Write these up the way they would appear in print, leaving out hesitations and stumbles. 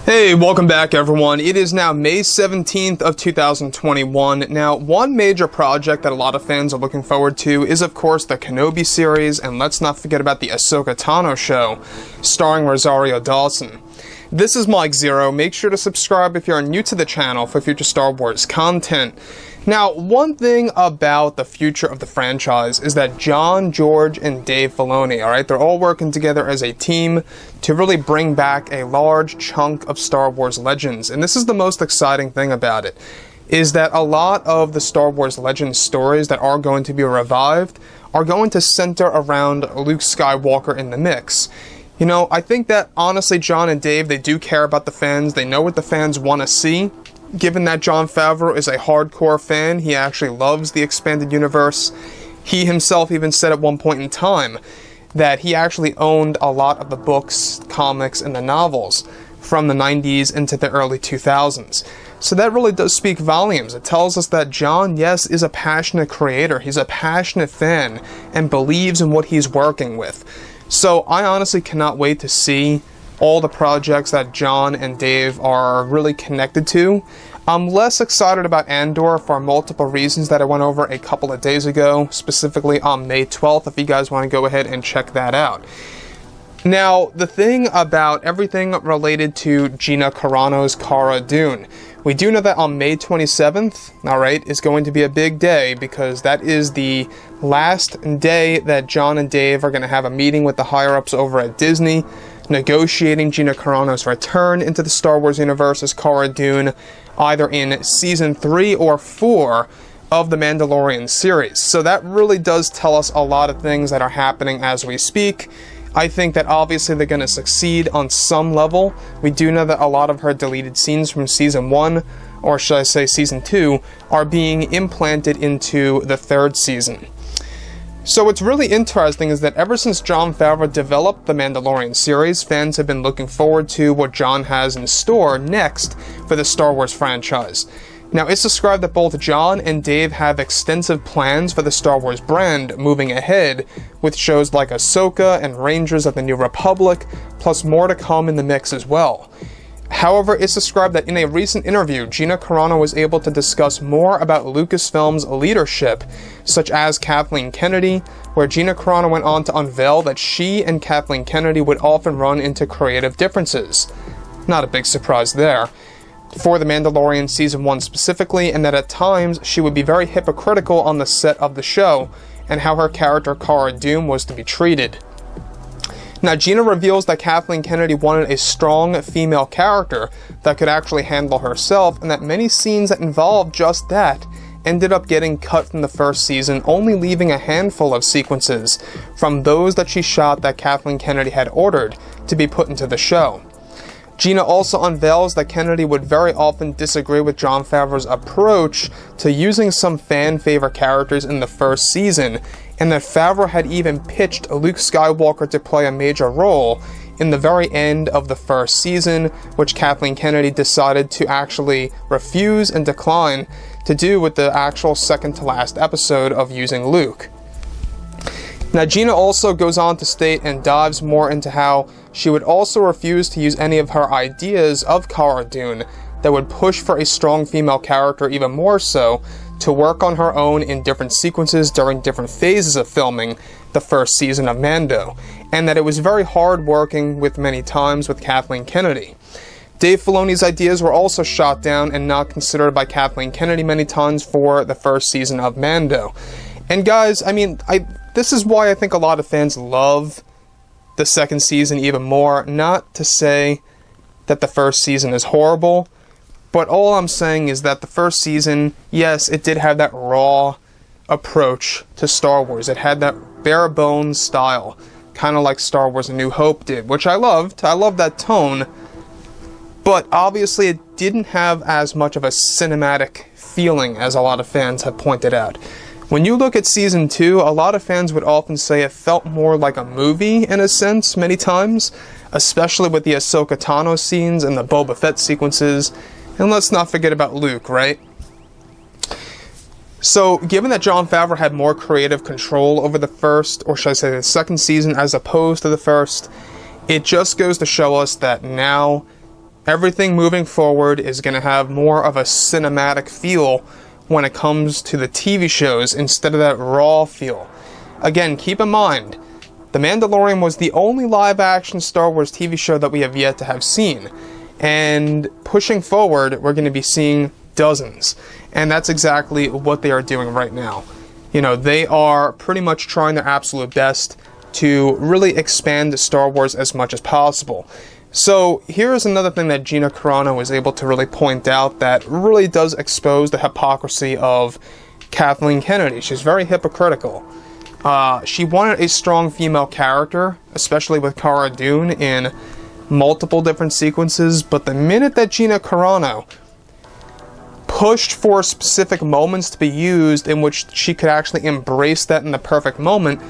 Hey, welcome back everyone. It is now May 17th of 2021. Now, one major project that a lot of fans are looking forward to is of course the Kenobi series, and let's not forget about the Ahsoka Tano show, starring Rosario Dawson. This is Mike Zero. Make sure to subscribe if you're new to the channel for future Star Wars content. Now, one thing about the future of the franchise is that John, George, and Dave Filoni, alright, they're all working together as a team to really bring back a large chunk of Star Wars legends. And this is the most exciting thing about it, is that a lot of the Star Wars Legends stories that are going to be revived are going to center around Luke Skywalker in the mix. You know, I think that honestly John and Dave, they do care about the fans, they know what the fans want to see. Given that Jon Favreau is a hardcore fan, he actually loves the expanded universe. He himself even said at one point in time that he actually owned a lot of the books, comics, and the novels from the 90s into the early 2000s. So that really does speak volumes. It tells us that John, yes, is a passionate creator. He's a passionate fan and believes in what he's working with. So I honestly cannot wait to see all the projects that John and Dave are really connected to. I'm less excited about Andor for multiple reasons that I went over a couple of days ago, specifically on May 12th, if you guys want to go ahead and check that out. Now, the thing about everything related to Gina Carano's Cara Dune, we do know that on May 27th, alright, is going to be a big day because that is the last day that John and Dave are going to have a meeting with the higher-ups over at Disney, negotiating Gina Carano's return into the Star Wars universe as Cara Dune, either in Season 3 or 4 of the Mandalorian series. So that really does tell us a lot of things that are happening as we speak. I think that obviously they're going to succeed on some level. We do know that a lot of her deleted scenes from Season 1, or should I say Season 2, are being implanted into the third season. So what's really interesting is that ever since Jon Favreau developed the Mandalorian series, fans have been looking forward to what Jon has in store next for the Star Wars franchise. Now, it's described that both Jon and Dave have extensive plans for the Star Wars brand moving ahead, with shows like Ahsoka and Rangers of the New Republic, plus more to come in the mix as well. However, it's described that in a recent interview, Gina Carano was able to discuss more about Lucasfilm's leadership, such as Kathleen Kennedy, where Gina Carano went on to unveil that she and Kathleen Kennedy would often run into creative differences. Not a big surprise there. For The Mandalorian Season 1 specifically, and that at times she would be very hypocritical on the set of the show, and how her character Cara Dune was to be treated. Now, Gina reveals that Kathleen Kennedy wanted a strong female character that could actually handle herself, and that many scenes that involved just that ended up getting cut from the first season, only leaving a handful of sequences from those that she shot that Kathleen Kennedy had ordered to be put into the show. Gina also unveils that Kennedy would very often disagree with Jon Favreau's approach to using some fan-favorite characters in the first season, and that Favreau had even pitched Luke Skywalker to play a major role in the very end of the first season, which Kathleen Kennedy decided to actually refuse and decline to do with the actual second-to-last episode of using Luke. Now, Gina also goes on to state and dives more into how she would also refuse to use any of her ideas of Cara Dune that would push for a strong female character even more so to work on her own in different sequences during different phases of filming the first season of Mando, and that it was very hard working with many times with Kathleen Kennedy. Dave Filoni's ideas were also shot down and not considered by Kathleen Kennedy many times for the first season of Mando. And guys, I mean, this is why I think a lot of fans love the second season even more. Not to say that the first season is horrible, but all I'm saying is that the first season, yes, it did have that raw approach to Star Wars. It had that bare bones style, kind of like Star Wars A New Hope did, which I loved. I loved that tone, but obviously it didn't have as much of a cinematic feeling as a lot of fans have pointed out. When you look at Season 2, a lot of fans would often say it felt more like a movie in a sense many times, especially with the Ahsoka Tano scenes and the Boba Fett sequences, and let's not forget about Luke, right? So, given that Jon Favreau had more creative control over the first, or should I say the second season as opposed to the first, it just goes to show us that now everything moving forward is going to have more of a cinematic feel when it comes to the TV shows instead of that raw feel. Again, keep in mind, The Mandalorian was the only live-action Star Wars TV show that we have yet to have seen. And pushing forward, we're going to be seeing dozens. And that's exactly what they are doing right now. You know, they are pretty much trying their absolute best to really expand Star Wars as much as possible. So here's another thing that Gina Carano was able to really point out that really does expose the hypocrisy of Kathleen Kennedy. She's very hypocritical. She wanted a strong female character, especially with Cara Dune, in multiple different sequences, but the minute that Gina Carano pushed for specific moments to be used in which she could actually embrace that in the perfect moment,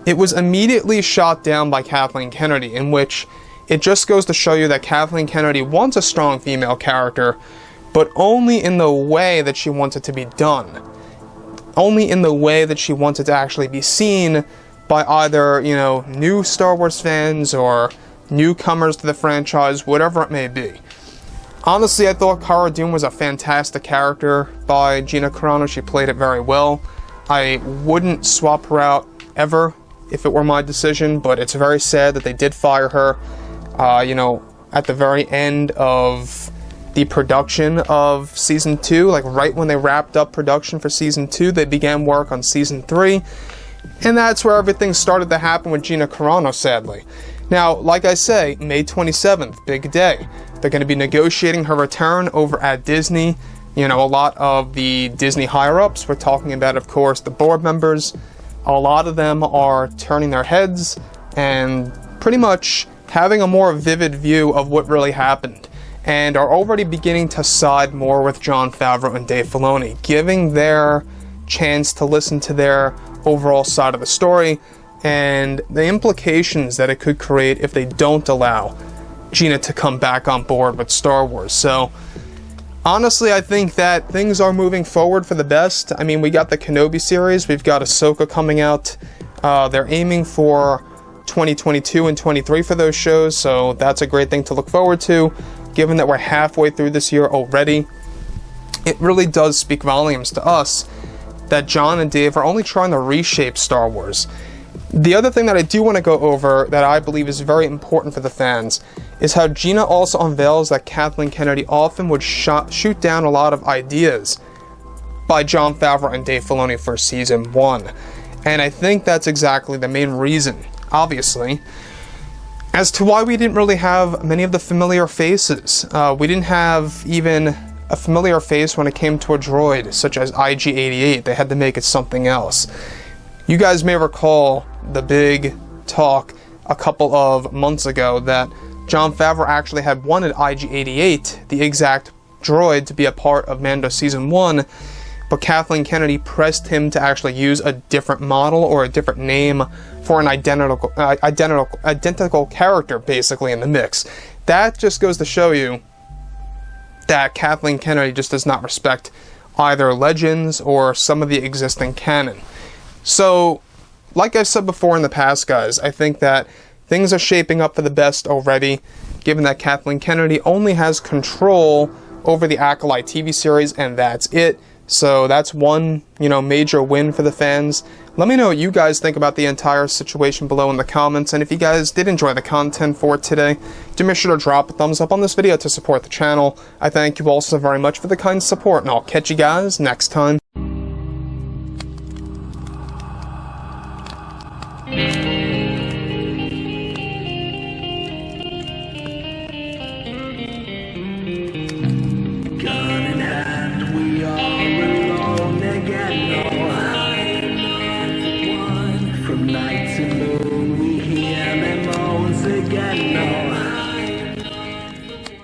it was immediately shot down by Kathleen Kennedy, in which it just goes to show you that Kathleen Kennedy wants a strong female character, but only in the way that she wants it to be done. Only in the way that she wants it to actually be seen by either, you know, new Star Wars fans or newcomers to the franchise, whatever it may be. Honestly, I thought Cara Dune was a fantastic character by Gina Carano. She played it very well. I wouldn't swap her out ever if it were my decision, but it's very sad that they did fire her, you know, at the very end of the production of Season 2. Like, right when they wrapped up production for Season 2, they began work on Season 3. And that's where everything started to happen with Gina Carano, sadly. Now, like I say, May 27th, big day. They're going to be negotiating her return over at Disney. You know, a lot of the Disney higher-ups, we're talking about, of course, the board members. A lot of them are turning their heads and pretty much having a more vivid view of what really happened, and are already beginning to side more with Jon Favreau and Dave Filoni, giving their chance to listen to their overall side of the story and the implications that it could create if they don't allow Gina to come back on board with Star Wars. So honestly, I think that things are moving forward for the best. I mean, we got the Kenobi series, we've got Ahsoka coming out. They're aiming for 2022 and 23 for those shows, so that's a great thing to look forward to. Given that we're halfway through this year already, it really does speak volumes to us that Jon and Dave are only trying to reshape Star Wars. The other thing that I do want to go over that I believe is very important for the fans is how Gina also unveils that Kathleen Kennedy often would shoot down a lot of ideas by Jon Favreau and Dave Filoni for Season 1. And I think that's exactly the main reason, obviously, as to why we didn't really have many of the familiar faces. We didn't have even a familiar face when it came to a droid, such as IG-88. They had to make it something else. You guys may recall the big talk a couple of months ago that Jon Favreau actually had wanted IG-88, the exact droid, to be a part of Mando Season 1, but Kathleen Kennedy pressed him to actually use a different model or a different name for an identical character, basically, in the mix. That just goes to show you that Kathleen Kennedy just does not respect either Legends or some of the existing canon. So, like I've said before in the past, guys, I think that things are shaping up for the best already, given that Kathleen Kennedy only has control over the Acolyte TV series, and that's it. So that's one, you know, major win for the fans. Let me know what you guys think about the entire situation below in the comments, and if you guys did enjoy the content for today, do make sure to drop a thumbs up on this video to support the channel. I thank you all so very much for the kind support, and I'll catch you guys next time.